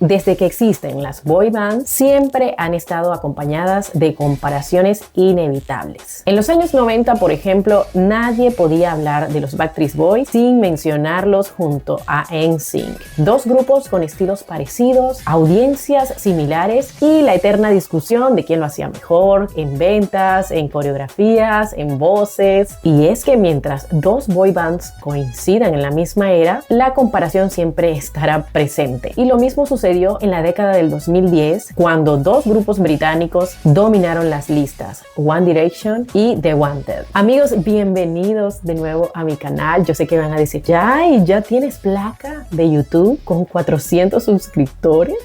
Desde que existen las boy bands, siempre han estado acompañadas de comparaciones inevitables. En los años 90, por ejemplo, nadie podía hablar de los Backstreet Boys sin mencionarlos junto a NSYNC. Dos grupos con estilos parecidos, audiencias similares y la eterna discusión de quién lo hacía mejor en ventas, en coreografías, en voces. Y es que mientras dos boy bands coincidan en la misma era, la comparación siempre estará presente. Y lo mismo sucedió en la década del 2010, cuando dos grupos británicos dominaron las listas, One Direction y The Wanted. Amigos, bienvenidos de nuevo a mi canal. Yo sé que van a decir, ¿ya tienes placa de YouTube con 400 suscriptores?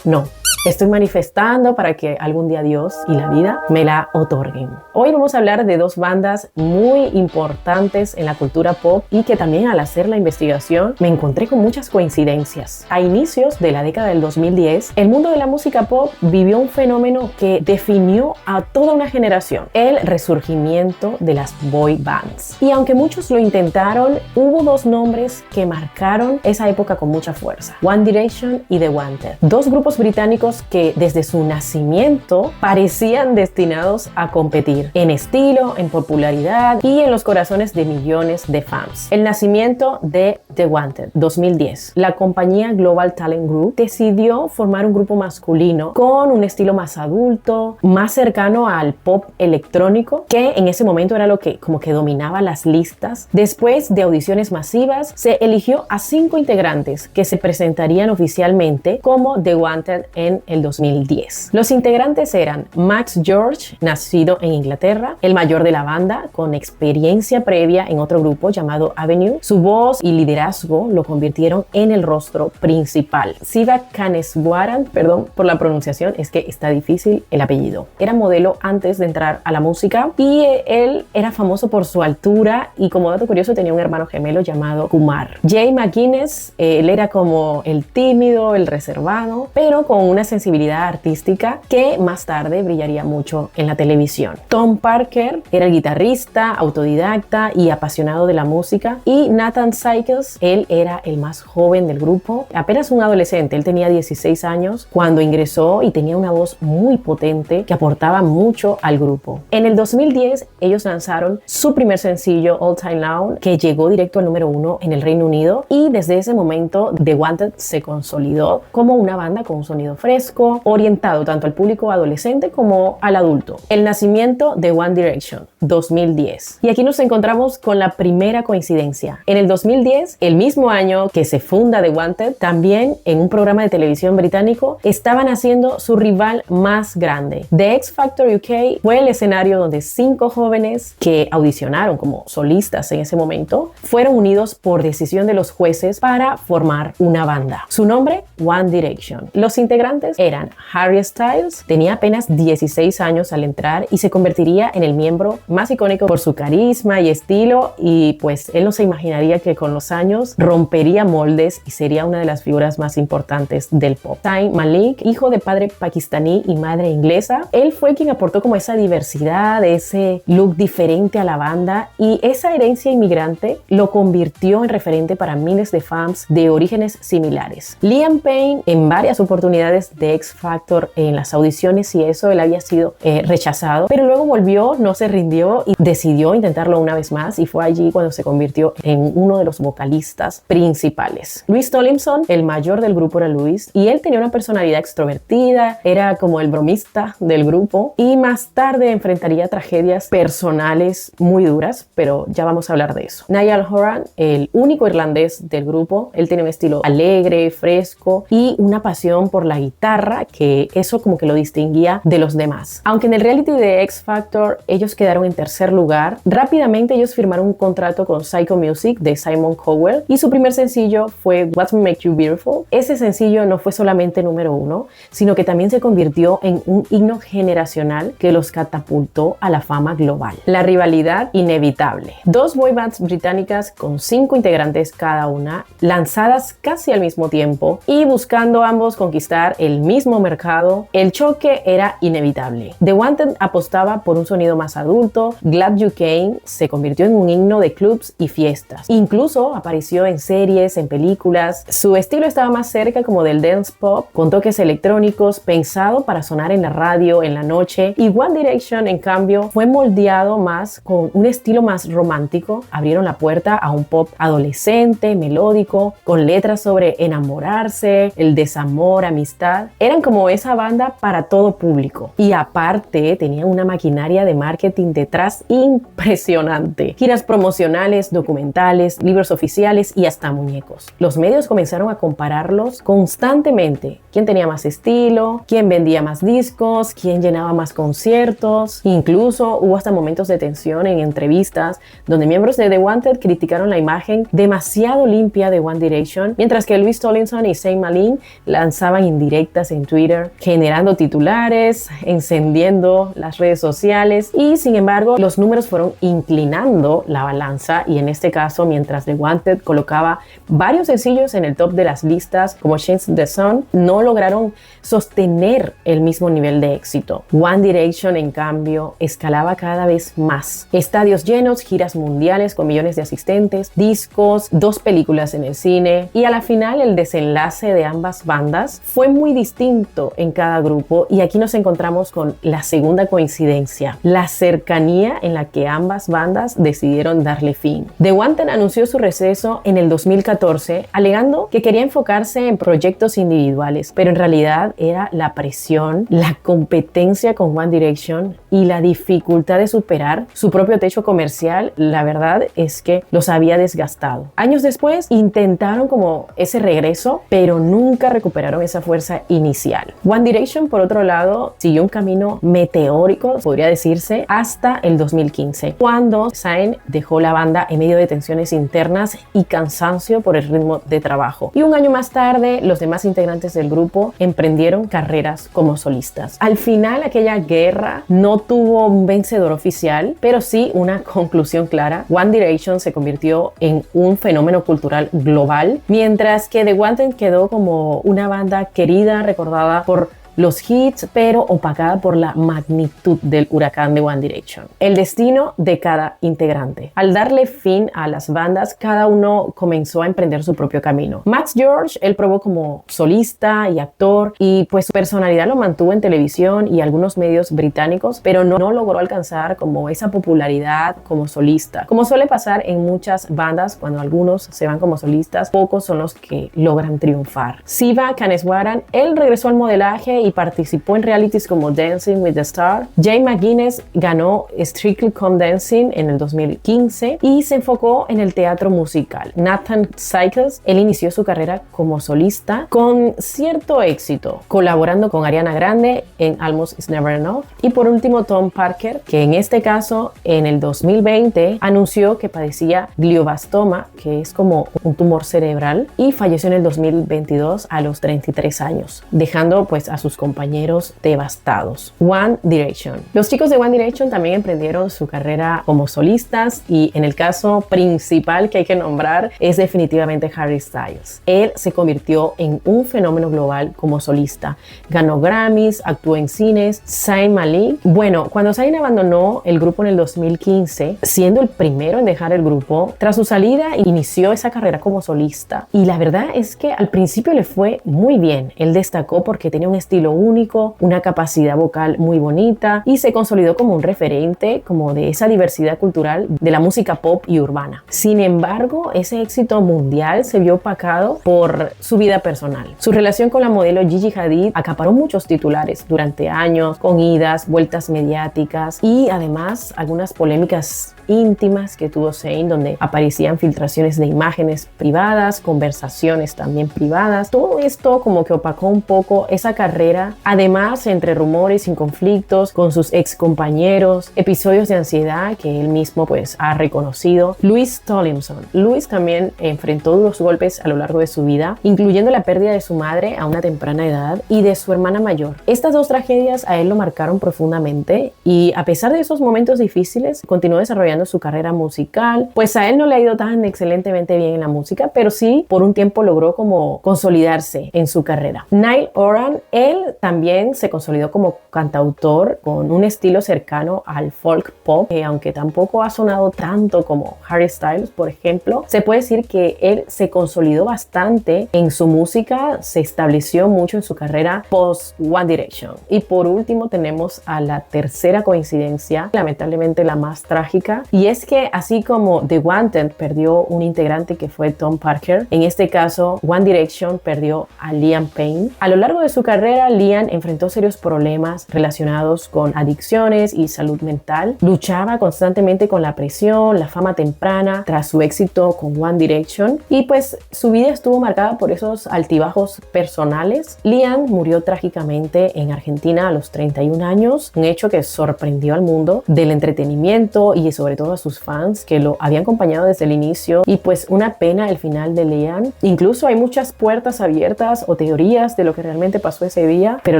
No. Estoy manifestando para que algún día Dios y la vida me la otorguen. Hoy vamos a hablar de dos bandas muy importantes en la cultura pop y que también al hacer la investigación me encontré con muchas coincidencias. A inicios de la década del 2010, el mundo de la música pop vivió un fenómeno que definió a toda una generación: el resurgimiento de las boy bands. Y aunque muchos lo intentaron, hubo dos nombres que marcaron esa época con mucha fuerza: One Direction y The Wanted. Dos grupos británicos que desde su nacimiento parecían destinados a competir en estilo, en popularidad y en los corazones de millones de fans. El nacimiento de The Wanted, 2010. La compañía Global Talent Group decidió formar un grupo masculino con un estilo más adulto, más cercano al pop electrónico, que en ese momento era lo que como que dominaba las listas. Después de audiciones masivas, se eligió a 5 integrantes que se presentarían oficialmente como The Wanted en el 2010. Los integrantes eran Max George, nacido en Inglaterra, el mayor de la banda, con experiencia previa en otro grupo llamado Avenue. Su voz y liderazgo lo convirtieron en el rostro principal. Siva Kaneswaran, perdón por la pronunciación, es que está difícil el apellido. Era modelo antes de entrar a la música y él era famoso por su altura y, como dato curioso, tenía un hermano gemelo llamado Kumar. Jay McGuinness, él era como el tímido, el reservado, pero con una sensibilidad artística que más tarde brillaría mucho en la televisión. Tom Parker era el guitarrista, autodidacta y apasionado de la música, y Nathan Sykes, él era el más joven del grupo, apenas un adolescente. Él tenía 16 años cuando ingresó y tenía una voz muy potente que aportaba mucho al grupo. En el 2010 ellos lanzaron su primer sencillo, All Time Low, que llegó directo al número 1 en el Reino Unido, y desde ese momento The Wanted se consolidó como una banda con un sonido fresco, orientado tanto al público adolescente como al adulto. El nacimiento de One Direction, 2010. Y aquí nos encontramos con la primera coincidencia. En el 2010, el mismo año que se funda The Wanted, también en un programa de televisión británico estaban haciendo su rival más grande. The X Factor UK fue el escenario donde 5 jóvenes que audicionaron como solistas en ese momento fueron unidos por decisión de los jueces para formar una banda. Su nombre, One Direction. Los integrantes eran Harry Styles, tenía apenas 16 años al entrar y se convertiría en el miembro más icónico por su carisma y estilo, y pues él no se imaginaría que con los años rompería moldes y sería una de las figuras más importantes del pop. Zayn Malik, hijo de padre pakistaní y madre inglesa, él fue quien aportó como esa diversidad, ese look diferente a la banda, y esa herencia inmigrante lo convirtió en referente para miles de fans de orígenes similares. Liam Payne, en varias oportunidades de X Factor en las audiciones y eso, él había sido rechazado, pero luego volvió, no se rindió y decidió intentarlo una vez más, y fue allí cuando se convirtió en uno de los vocalistas principales. Louis Tomlinson, el mayor del grupo, era Louis, y él tenía una personalidad extrovertida, era como el bromista del grupo, y más tarde enfrentaría tragedias personales muy duras, pero ya vamos a hablar de eso. Niall Horan, el único irlandés del grupo, él tenía un estilo alegre, fresco y una pasión por la guitarra, que eso como que lo distinguía de los demás. Aunque en el reality de X Factor ellos quedaron en tercer lugar, rápidamente ellos firmaron un contrato con Psycho Music de Simon Cowell, y su primer sencillo fue What Makes You Beautiful. Ese sencillo no fue solamente número 1, sino que también se convirtió en un himno generacional que los catapultó a la fama global. La rivalidad inevitable. Dos boy bands británicas con 5 integrantes cada una, lanzadas casi al mismo tiempo y buscando ambos conquistar el el mismo mercado, el choque era inevitable. The Wanted apostaba por un sonido más adulto, Glad You Came se convirtió en un himno de clubs y fiestas. Incluso apareció en series, en películas. Su estilo estaba más cerca como del dance pop, con toques electrónicos, pensado para sonar en la radio, en la noche. Y One Direction, en cambio, fue moldeado más con un estilo más romántico. Abrieron la puerta a un pop adolescente, melódico, con letras sobre enamorarse, el desamor, amistad. Eran como esa banda para todo público. Y aparte, tenían una maquinaria de marketing detrás impresionante. Giras promocionales, documentales, libros oficiales y hasta muñecos. Los medios comenzaron a compararlos constantemente. ¿Quién tenía más estilo? ¿Quién vendía más discos? ¿Quién llenaba más conciertos? Incluso hubo hasta momentos de tensión en entrevistas donde miembros de The Wanted criticaron la imagen demasiado limpia de One Direction, mientras que Louis Tomlinson y Zayn Malik lanzaban indirectas en Twitter, generando titulares, encendiendo las redes sociales y sin embargo los números fueron inclinando la balanza y en este caso mientras The Wanted colocaba varios sencillos en el top de las listas como Change the Sun, no lograron sostener el mismo nivel de éxito. One Direction en cambio escalaba cada vez más. Estadios llenos, giras mundiales con millones de asistentes, discos, 2 películas en el cine y a la final el desenlace de ambas bandas fue muy distinto en cada grupo y aquí nos encontramos con la segunda coincidencia, la cercanía en la que ambas bandas decidieron darle fin. The Wanted anunció su receso en el 2014 alegando que quería enfocarse en proyectos individuales, pero en realidad era la presión, la competencia con One Direction y la dificultad de superar su propio techo comercial, la verdad es que los había desgastado. Años después intentaron como ese regreso, pero nunca recuperaron esa fuerza inicial. One Direction, por otro lado, siguió un camino meteórico, podría decirse, hasta el 2015, cuando Zayn dejó la banda en medio de tensiones internas y cansancio por el ritmo de trabajo. Y un año más tarde, los demás integrantes del grupo emprendieron carreras como solistas. Al final, aquella guerra no tuvo un vencedor oficial, pero sí una conclusión clara. One Direction se convirtió en un fenómeno cultural global, mientras que The Wanted quedó como una banda querida, recordada por los hits, pero opacada por la magnitud del huracán de One Direction. El destino de cada integrante. Al darle fin a las bandas, cada uno comenzó a emprender su propio camino. Max George, él probó como solista y actor y pues su personalidad lo mantuvo en televisión y algunos medios británicos, pero no logró alcanzar como esa popularidad como solista. Como suele pasar en muchas bandas, cuando algunos se van como solistas, pocos son los que logran triunfar. Siva Kaneswaran, él regresó al modelaje y participó en realities como Dancing with the Stars. Jay McGuinness ganó Strictly Come Dancing en el 2015 y se enfocó en el teatro musical. Nathan Sykes, él inició su carrera como solista con cierto éxito, colaborando con Ariana Grande en Almost Is Never Enough. Y por último, Tom Parker, que en este caso en el 2020 anunció que padecía glioblastoma, que es como un tumor cerebral, y falleció en el 2022 a los 33 años, dejando pues a sus compañeros devastados. One Direction. Los chicos de One Direction también emprendieron su carrera como solistas y en el caso principal que hay que nombrar es definitivamente Harry Styles. Él se convirtió en un fenómeno global como solista. Ganó Grammys, actuó en cines. Zayn Malik. Bueno, cuando Zayn abandonó el grupo en el 2015, siendo el primero en dejar el grupo, tras su salida inició esa carrera como solista y la verdad es que al principio le fue muy bien. Él destacó porque tenía un estilo único, una capacidad vocal muy bonita y se consolidó como un referente como de esa diversidad cultural de la música pop y urbana. Sin embargo, ese éxito mundial se vio opacado por su vida personal. Su relación con la modelo Gigi Hadid acaparó muchos titulares durante años, con idas, vueltas mediáticas y además algunas polémicas íntimas que tuvo Zayn, donde aparecían filtraciones de imágenes privadas, conversaciones también privadas. Todo esto como que opacó un poco esa carrera carrera. Además, entre rumores y conflictos con sus ex compañeros, episodios de ansiedad que él mismo pues ha reconocido. Louis Tomlinson. Louis también enfrentó duros golpes a lo largo de su vida, incluyendo la pérdida de su madre a una temprana edad y de su hermana mayor. Estas dos tragedias a él lo marcaron profundamente y a pesar de esos momentos difíciles, continuó desarrollando su carrera musical. Pues a él no le ha ido tan excelentemente bien en la música, pero sí por un tiempo logró como consolidarse en su carrera. Niall Horan, él también se consolidó como cantautor con un estilo cercano al folk pop, aunque tampoco ha sonado tanto como Harry Styles, por ejemplo. Se puede decir que él se consolidó bastante en su música, se estableció mucho en su carrera post One Direction. Y por último tenemos a la tercera coincidencia, lamentablemente la más trágica, y es que así como The Wanted perdió un integrante que fue Tom Parker, en este caso One Direction perdió a Liam Payne. A lo largo de su carrera, Liam enfrentó serios problemas relacionados con adicciones y salud mental. Luchaba constantemente con la presión, la fama temprana tras su éxito con One Direction, y pues su vida estuvo marcada por esos altibajos personales. Liam murió trágicamente en Argentina a los 31 años, un hecho que sorprendió al mundo del entretenimiento y sobre todo a sus fans que lo habían acompañado desde el inicio, y pues una pena el final de Liam. Incluso hay muchas puertas abiertas o teorías de lo que realmente pasó ese día, pero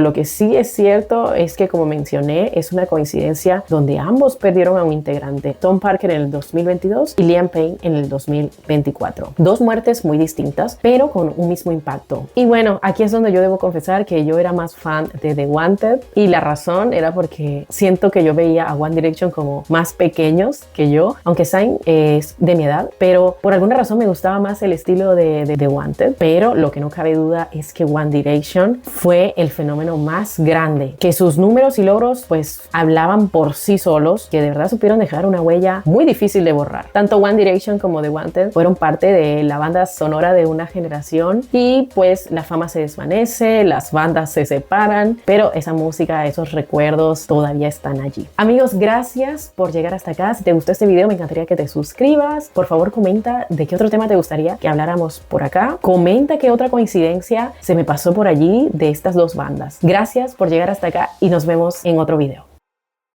lo que sí es cierto es que, como mencioné, es una coincidencia donde ambos perdieron a un integrante, Tom Parker en el 2022 y Liam Payne en el 2024. Dos muertes muy distintas, pero con un mismo impacto. Y bueno, aquí es donde yo debo confesar que yo era más fan de The Wanted, y la razón era porque siento que yo veía a One Direction como más pequeños que yo, aunque Zayn es de mi edad, pero por alguna razón me gustaba más el estilo de The Wanted. Pero lo que no cabe duda es que One Direction fue el fenómeno más grande, que sus números y logros pues hablaban por sí solos, que de verdad supieron dejar una huella muy difícil de borrar. Tanto One Direction como The Wanted fueron parte de la banda sonora de una generación, y pues la fama se desvanece, las bandas se separan, pero esa música, esos recuerdos todavía están allí. Amigos, gracias por llegar hasta acá. Si te gustó este video, me encantaría que te suscribas. Por favor, comenta de qué otro tema te gustaría que habláramos por acá. Comenta qué otra coincidencia se me pasó por allí de estas dos bandas. Gracias por llegar hasta acá y nos vemos en otro video.